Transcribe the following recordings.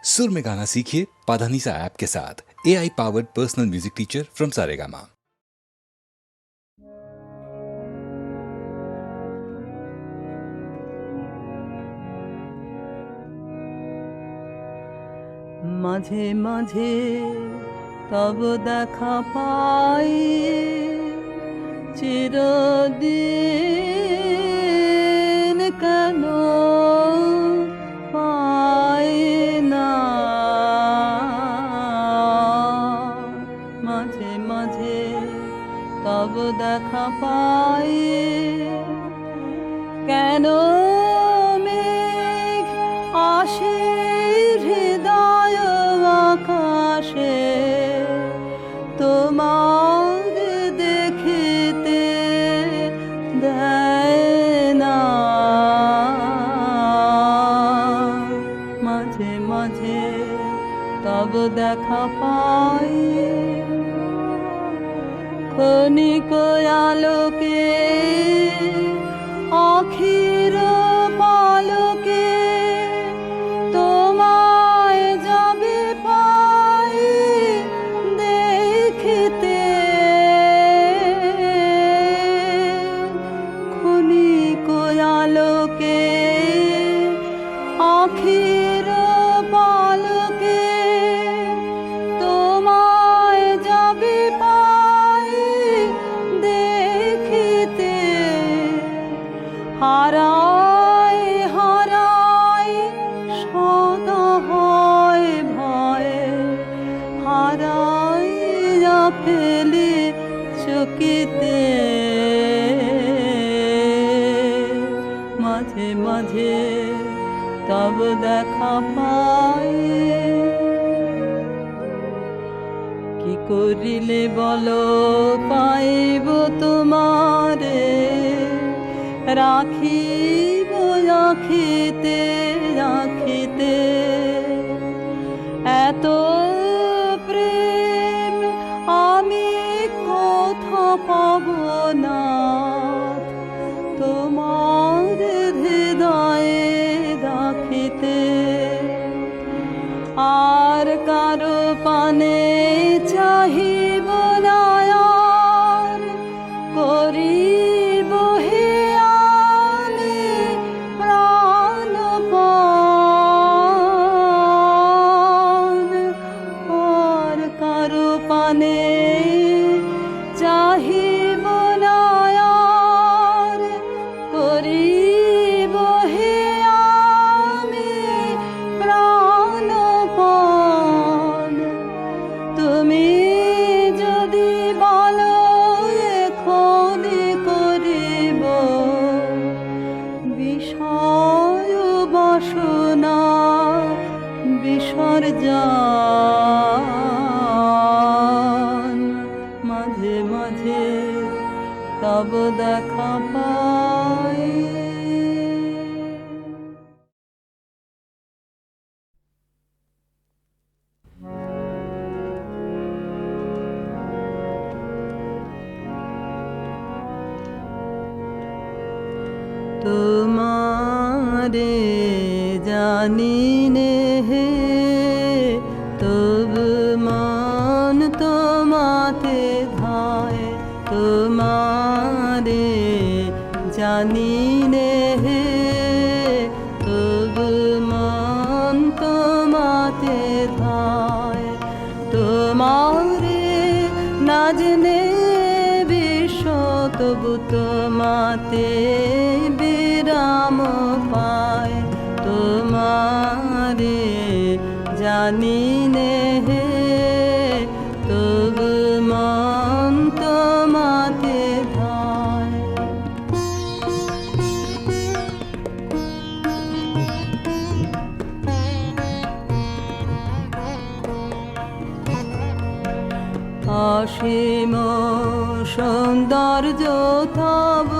सुर में गाना सीखिए पाधानीसा ऐप के साथ। AI powered personal music teacher from Saregama. মাঝে মাঝে তব দেখা পাই, চিরদিন কেন পাই না। মাঝে মাঝে তব দেখা পাই, কেন মেঘ আসে হৃদয় আকাশে, তোমার দেখিতে দেয় না। মাঝে মাঝে তব দেখা পাই, ক্ষণিক আলোকে আখির পালকে, তোমায় যাবে পাই দেখিতে। ক্ষণিক আলোকে আখির পালকে, তোমায় যাবে পাই দেখিতে। হারায় হারায় সদা হয় ভয়ে, হারাইয়া ফেলি চকিতে। মাঝে মাঝে তব দেখা পাই, কি করিলে বলো পাইব তোমারে, রাখিব রাখিতে রাখিতে। এত প্রেম আমি কোথা পাব না, তোমার হৃদয়ে রাখিতে। আর কারো পানে চাহিব না, আর করিব হে আমি প্রাণপণ। আর কারো পানে চাহিব না, আর করিব হে আমি প্রাণপণ। তুমি যদি বলো এখনই করিব বিষয় বাসনা বিসর্জন। মাঝে মাঝে তব দেখা পাই। তোমারে জানি নে হে, তব মন তোমাতে ধায়। তোমারে জানি নে হে, তব মন তোমাতে ধায়। তোমারে না জেনে বিশ্ব তবু তোমাতে বিরাম পায়। তোমারে জানি নে হে, তব মন তোমাতে ধায়। অসীম সৌন্দর্য তব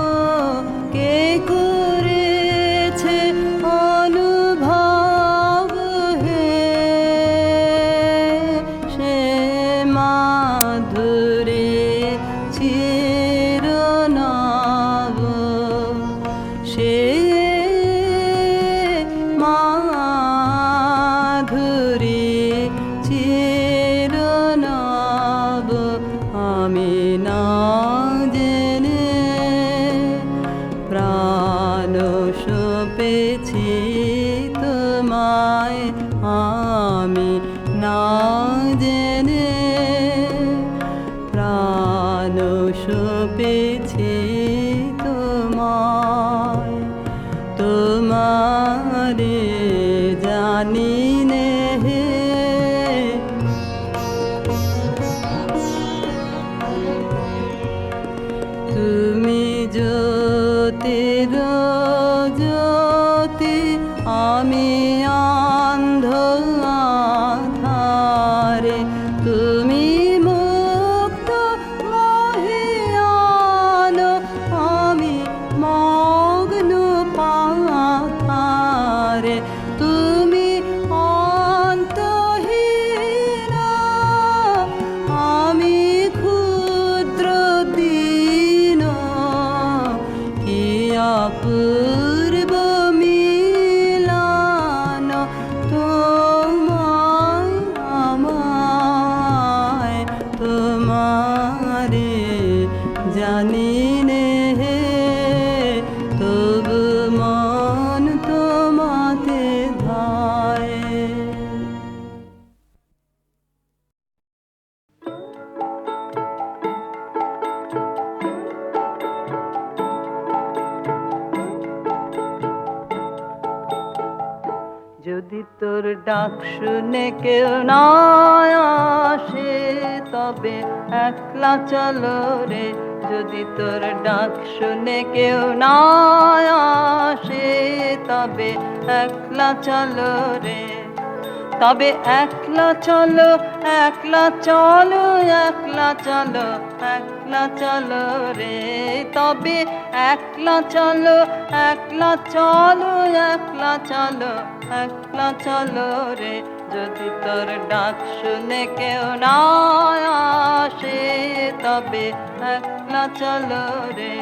কে করেছে অনুভব হে, সে মাধুরী চিরনব। সে মাধুরী আমি না জেনে প্রাণ সপেছি তোমায়, তোমারে জানি নে। তুমি জ্যোতির জ্যোতি, আমি অন্ধ আধারে। তুমি মুক্ত মহিয়ান, আমি মগ্ন পাথারে। তুমি অন্তহীনা, আমি ক্ষুদ্র দীন। কি অপূর্ব মিলন তোমায় আমায়, তোমারে জানি নে। তবু মন তোমাতে ধায়। যদি তোর ডাক শুনে কেউ না আসে, তবে একলা চলো রে। যদি তোর ডাক শুনে কেউ না আসে, তবে একলা চলো রে। তবে একলা চলো, একলা চলো, একলা চলো, একলা চলো রে। তবে একলা চলো, একলা চলো, একলা চলো, একলা চলো রে। যদি তোর ডাক শুনে কেউ না আসে, তবে একলা চলো রে।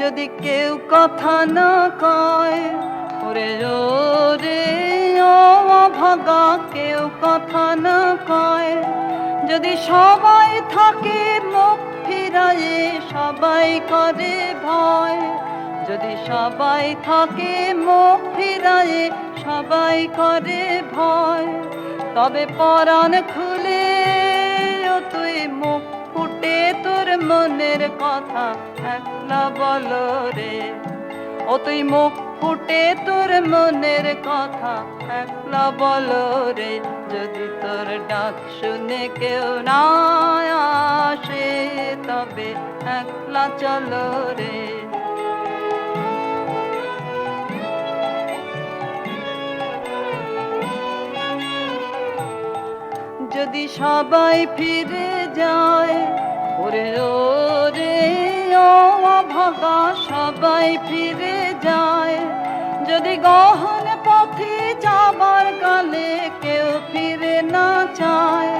যদি কেউ কথা না কয়, ওরে ওরে ও অভাগা, কেউ কথা না কয়। যদি সবাই থাকে মুখ ফিরায়ে, সবাই করে ভয়। যদি সবাই থাকে মুখ ফিরায়ে, সবাই করে ভয়। তবে পরাণ খুলে ও তুই মুখ ফুটে তোর মনের কথা একলা বলো রে। ও তুই মুখ ফুটে তোর মনের কথা একলা বলো রে। যদি তোর ডাক শুনে কেউ না আসে, তবে একলা চলো রে। যদি সবাই ফিরে যায়, ওরে ওরে ও অভাগা, সবাই ফিরে যায়। যদি গহন পথে যাবার কালে কেউ ফিরে না চায়,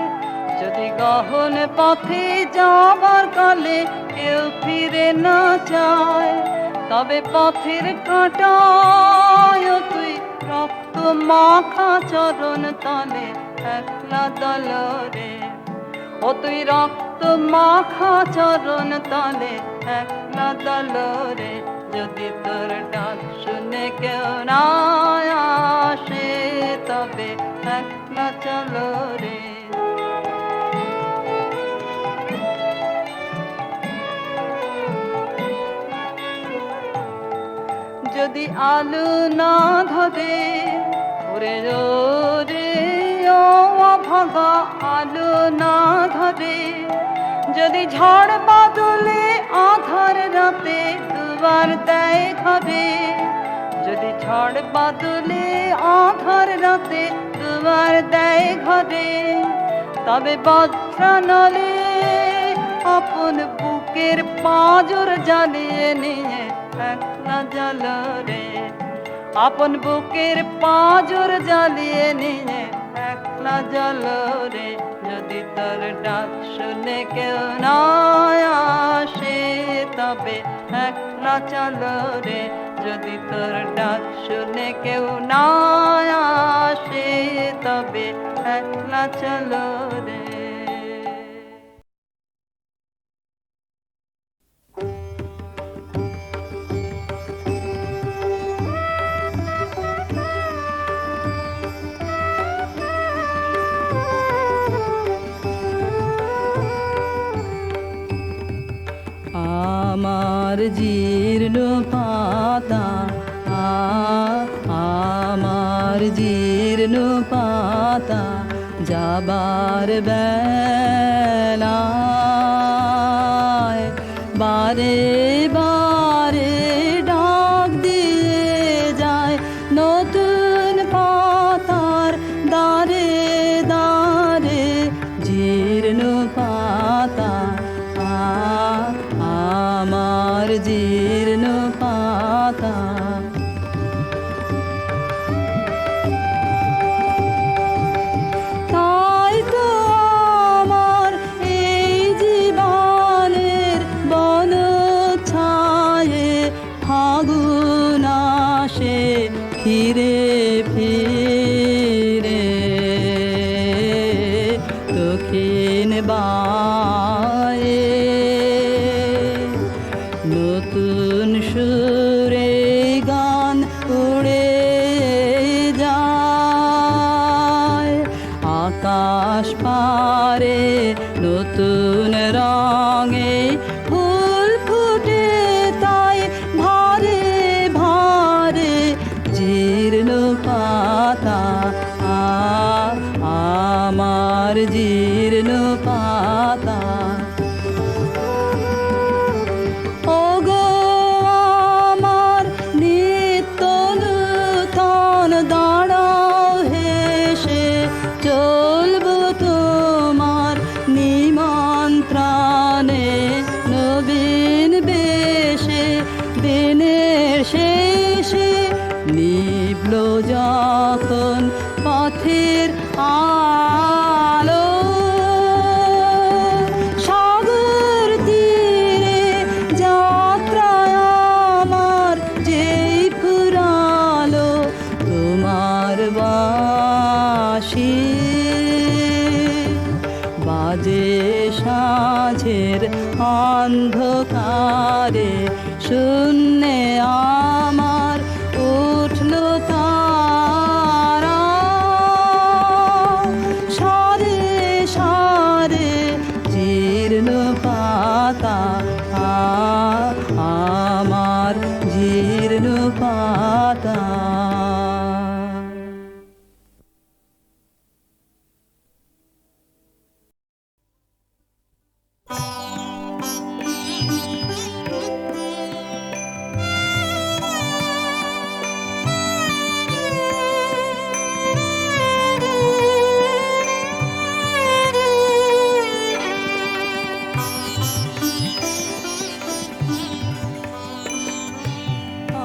যদি গহন পথে যাবার কালে কেউ ফিরে না চায়, তবে পথের কাঁটায় তুই রক্ত মাখা চরণ তলে একলা দল রে। ও তুই রক্ত মাখা চরণ তলে একলা দল রে। যদি তোর ডাক শুনে কেউ না আসে, তবে একলা চলো রে। যদি আলো না ধরে, ওরে ওরে ও অভাগা, আলো না ধরে। যদি ঝড় বাদলে আধার রাতে দুবার দেয় ঘরে। যদি ঝড় বাদলে আধার রাতে দুবার দেয় ঘরে, তবে বজ্রানলে আপন বুকের পাঁজর জ্বালিয়ে নিয়ে একলা জ্বালো রে। আপন বুকের পাঁজর জ্বালিয়ে নিয়ে একলা জ্বালো রে। যদি তোর ডাক শুনে কেউ না আসে, তবে একলা চলো রে। যদি তোর ডাক শুনে কেউ না আসে, তবে একলা চলো রে। আমার জীর্ণ পাতা আমার জীর্ণ পাতা যাবার বেলায় বারে বারে ডাক দিয়ে যায় নতুন পাতার দারে দারে জীর্ণ পাতা আমার জীর্ণ পাতা তাই তো আমার এই জীবনের বন ছায়ে ফাগুন আসে ফিরে ফিরে দক্ষিণ বায়ে নতুন সুরে গান উড়ে যায় আকাশ পারে নতুন রঙে ফুল ফুটে তাই ভারে ভারে জীর্ণ পাতা আমার জীর্ণ পাতা ওগো আমার নিত্য নূতন দাঁড়াও হেসে চলবো তোমার নিমন্ত্রণে নবীন বেশে দিনের শেষে নিভল যখন পথের আলো সাগর তীরে যাত্রায় আমার যেই ফুরালো তোমার বাঁশি বাজে সাঁঝের অন্ধকারে শূন্যে আমার উঠল তারা সারে সারে জীর্ণ পাতা আমার জীর্ণ পাতা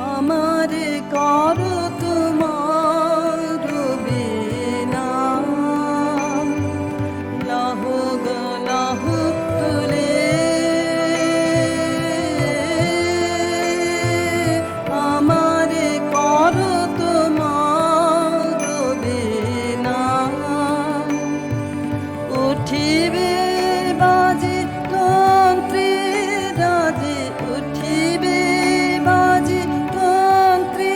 আমার করো তোমার বিনা লাহ গো লাহ তুলে আমার করো তোমার বিনা উঠিবে বাজে তন্ত্রে রাজে উঠিবে বাজে তন্ত্রে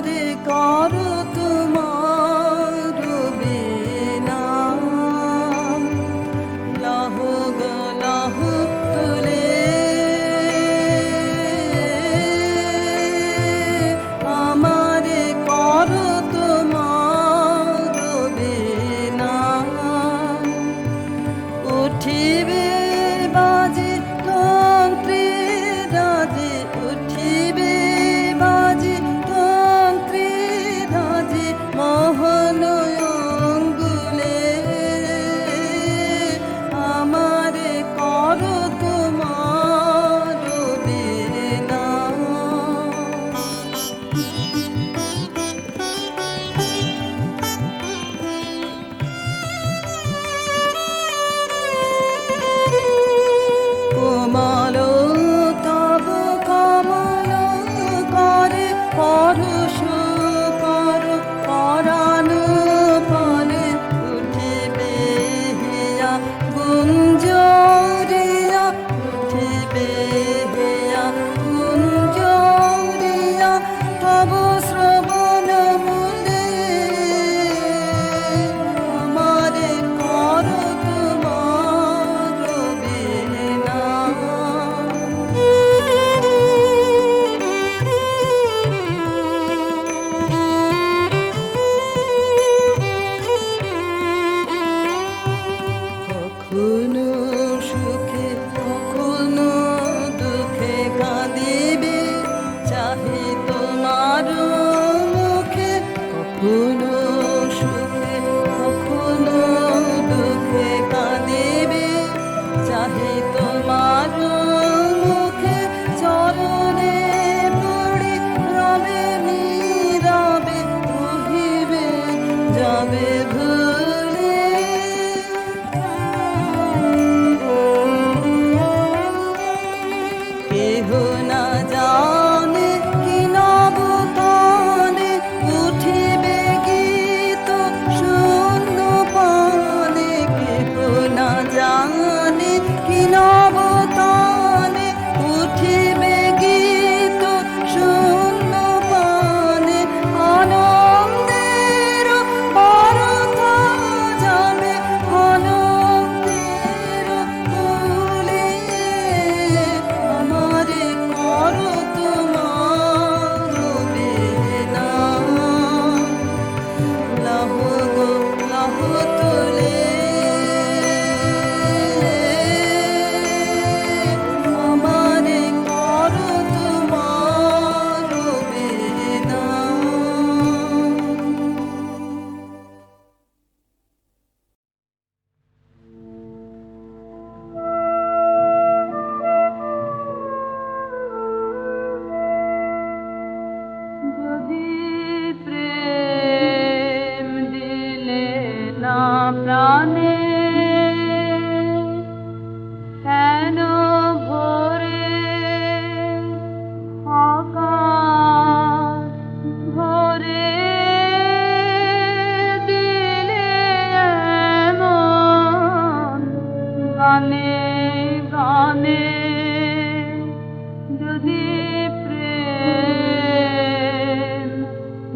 আমারে করো তোমার বিনা লহ গো লহ তুলে আমারে করো তোমার বিনা উঠিবে বাজে তন্ত্রে রাজে উঠিবে বাজে তন্ত্রে রাজে মোহন অঙ্গুলে আমারে করো তোমার বিনা কোমল তব কমল করে পরশ কর পরাণু ফলে উঠিবে হিয়া গুঞ্জরিয়া উঠিবে হিয়া গুঞ্জরিয়া তব শ্রবণ মূলে আমারে করো তোমার বিনা কখনো সুখে কখনো দুঃখে কাঁদিবে চাহি তোমার মুখে কখনো সুখে কখনো দুঃখে কাঁদিবে চাহি তোমার মুখে চরণে পড়ি রবে নীরবে রহিবে যাবে ভুলে কেহ না জানে কি নবতানে উঠিবে গীত শূন্য পানে কেহ না জানে কি নবতানে উঠিবে গীত শূন্য পানে আনন্দের পরতা যাবে আনন্দের কুলে আমারে করো তোমার বিনা লহ গো লহ তুলে আমারে করো তোমার বিনা যদি প্রেম দিলে না প্রাণে কেন ভরে আকাশ ভরে দিলে এমন গানে গানে যদি প্রেম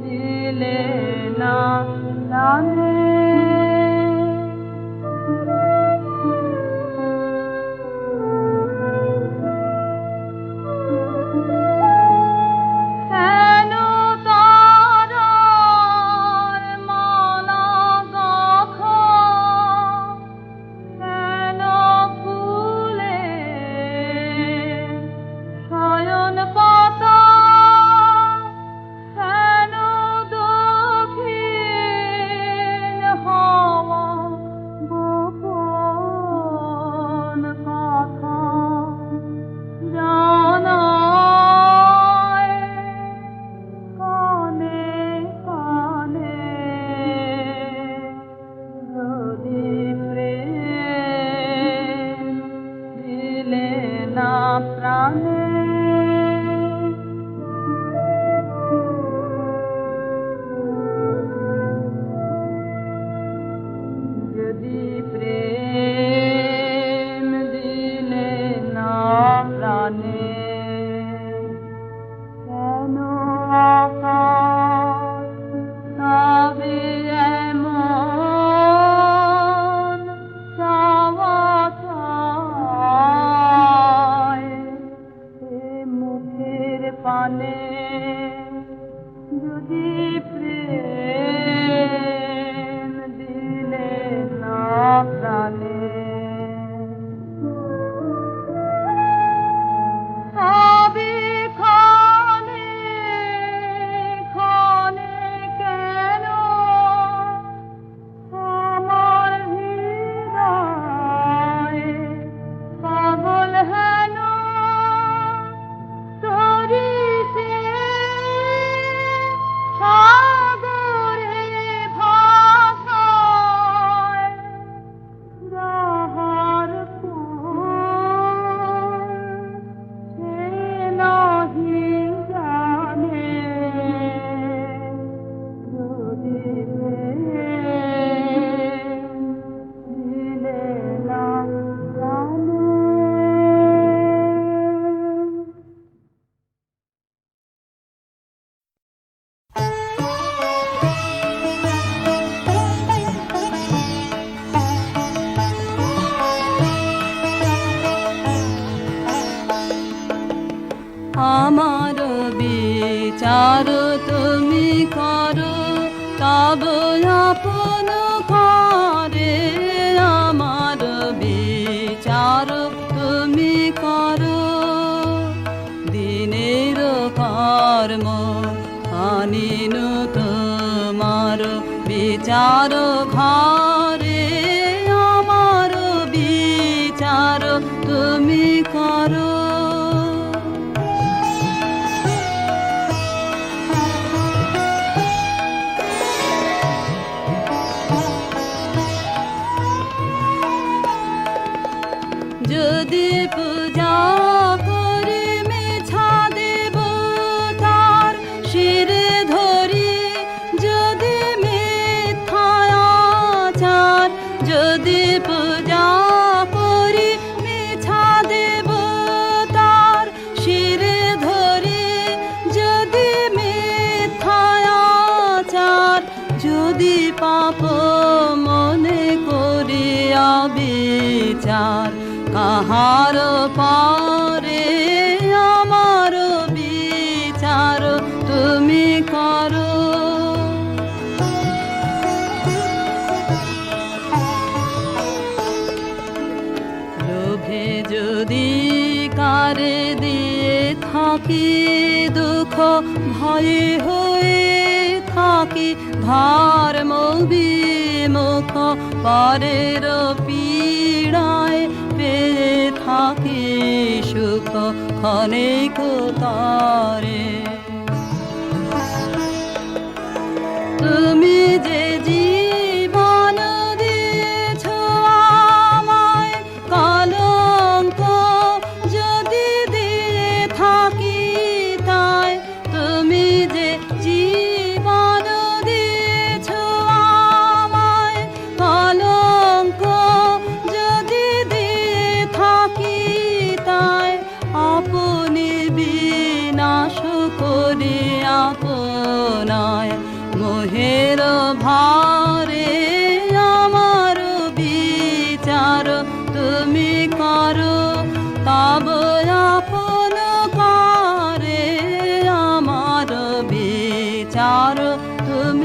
দিলে না জানে তুমি করো তব আপন ঘরে আমার বিচার তুমি করো দিনের কর্ম আনিন তোমার বিচার ঘরে আমার বিচার তুমি করো যদি পূজা করি মিছা দেব তার শিরে ধরি যদি মিথ্যাচার যদি পূজা করি মিছা দেব তার শিরে ধরি যদি মিথ্যাচার যদি পাপ মনে করি বিচার কাহার পারে আমার বিচার তুমি করো লোভে যদি কারে দিয়ে থাকি দুঃখ ভয়ে হয়ে থাকি ধর্ম বিমুখ পরের পীড়ায় পেয়ে থাকি সুখ ক্ষণিক তারে তুমি যে জীবন দিয়েছ আমায় কলঙ্ক যদি দিয়ে থাকি তাই তুমি যে জীবন দিয়েছ আমায় কলঙ্ক যদি দিয়ে থাকি তাই আপনি বিনাশ করি আপনায় মোহের ভারে আমার বিচার তুমি করো তব আপন করে আমার বিচার তুমি